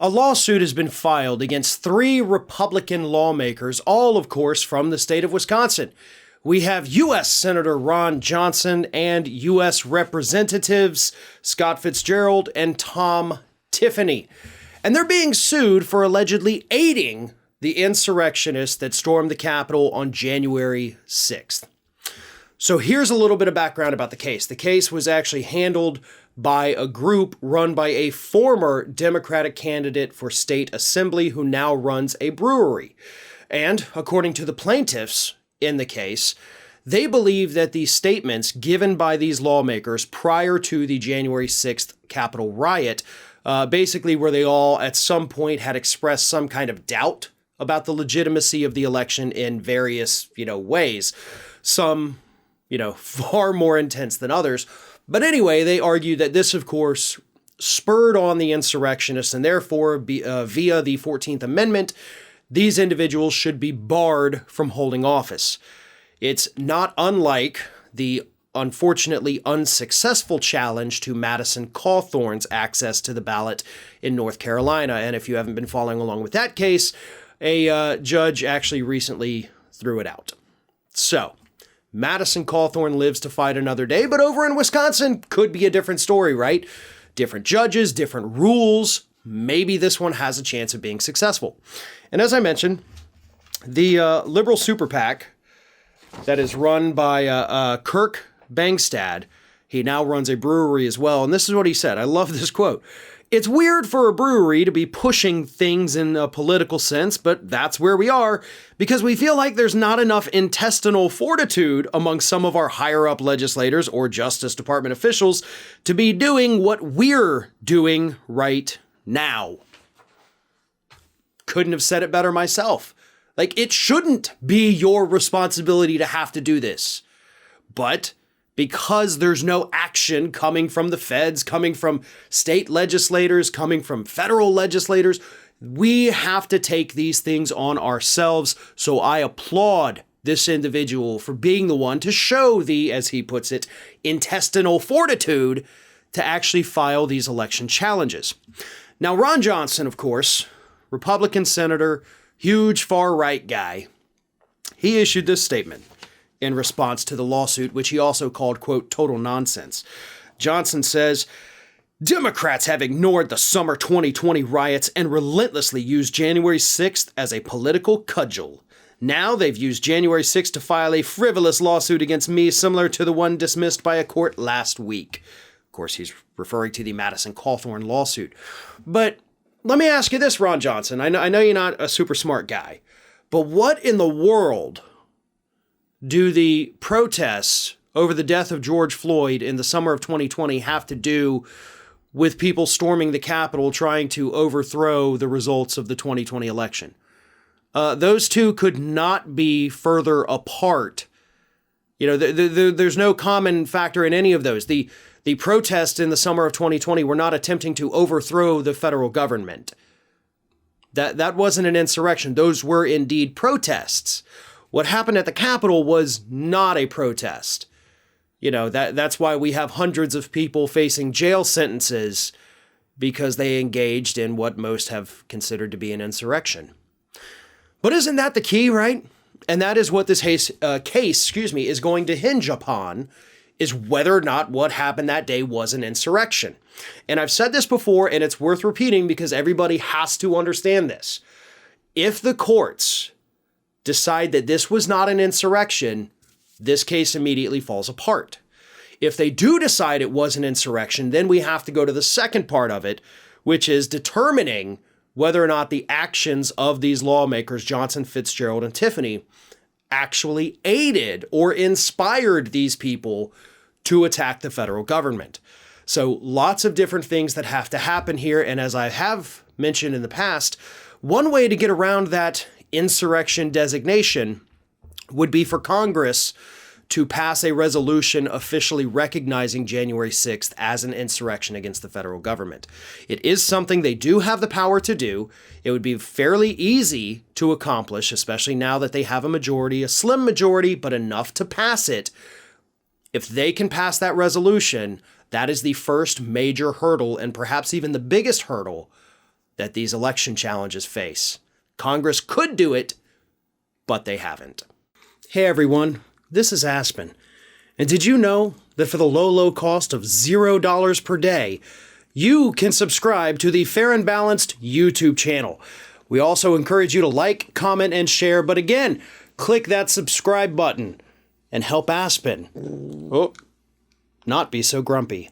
A lawsuit has been filed against 3 Republican lawmakers, all, of course, from the state of Wisconsin. We have U.S. Senator Ron Johnson and U.S. Representatives Scott Fitzgerald and Tom Tiffany. And they're being sued for allegedly aiding the insurrectionists that stormed the Capitol on January 6th. So here's a little bit of background about the case. The case was actually handled by a group run by a former Democratic candidate for state assembly who now runs a brewery. And according to the plaintiffs in the case, they believe that the statements given by these lawmakers prior to the January 6th Capitol riot, basically where they all at some point had expressed some kind of doubt about the legitimacy of the election in various, ways. Some, far more intense than others. But anyway, they argue that this, of course, spurred on the insurrectionists, and therefore, via the 14th Amendment, these individuals should be barred from holding office. It's not unlike the unfortunately unsuccessful challenge to Madison Cawthorn's access to the ballot in North Carolina. And if you haven't been following along with that case, a judge actually recently threw it out. So, Madison Cawthorn lives to fight another day, but over in Wisconsin could be a different story, right? Different judges, different rules. Maybe this one has a chance of being successful. And as I mentioned, the liberal super PAC that is run by Kirk Bankstad, he now runs a brewery as well. And this is what he said. I love this quote. "It's weird for a brewery to be pushing things in a political sense, but that's where we are because we feel like there's not enough intestinal fortitude among some of our higher up legislators or Justice Department officials to be doing what we're doing right now." Couldn't have said it better myself. Like, it shouldn't be your responsibility to have to do this. But because there's no action coming from the feds, coming from state legislators, coming from federal legislators, we have to take these things on ourselves. So I applaud this individual for being the one to show the, as he puts it, intestinal fortitude to actually file these election challenges. Now, Ron Johnson, of course, Republican senator, huge far-right guy, he issued this statement in response to the lawsuit, which he also called, quote, total nonsense. Johnson says, "Democrats have ignored the summer 2020 riots and relentlessly used January 6th as a political cudgel. Now they've used January 6th to file a frivolous lawsuit against me similar to the one dismissed by a court last week." Of course, he's referring to the Madison Cawthorn lawsuit. But let me ask you this, Ron Johnson. I know you're not a super smart guy, but what in the world do the protests over the death of George Floyd in the summer of 2020 have to do with people storming the Capitol trying to overthrow the results of the 2020 election? Those two could not be further apart. There's no common factor in any of those. The protests in the summer of 2020 were not attempting to overthrow the federal government. That wasn't an insurrection. Those were indeed protests. What happened at the Capitol was not a protest. That's why we have hundreds of people facing jail sentences because they engaged in what most have considered to be an insurrection. But isn't that the key, right? And that is what this case is going to hinge upon, is whether or not what happened that day was an insurrection. And I've said this before, and it's worth repeating because everybody has to understand this. If the courts decide that this was not an insurrection, this case immediately falls apart. If they do decide it was an insurrection, then we have to go to the second part of it, which is determining whether or not the actions of these lawmakers, Johnson, Fitzgerald, and Tiffany, actually aided or inspired these people to attack the federal government. So lots of different things that have to happen here. And as I have mentioned in the past, one way to get around that insurrection designation would be for Congress to pass a resolution officially recognizing January 6th as an insurrection against the federal government. It is something they do have the power to do. It would be fairly easy to accomplish, especially now that they have a majority, a slim majority, but enough to pass it. If they can pass that resolution, that is the first major hurdle and perhaps even the biggest hurdle that these election challenges face. Congress could do it, but they haven't. Hey everyone, this is Aspen. And did you know that for the low cost of $0 per day, you can subscribe to the Fair and Balanced YouTube channel? We also encourage you to like, comment, and share, but again, click that subscribe button and help Aspen not be so grumpy.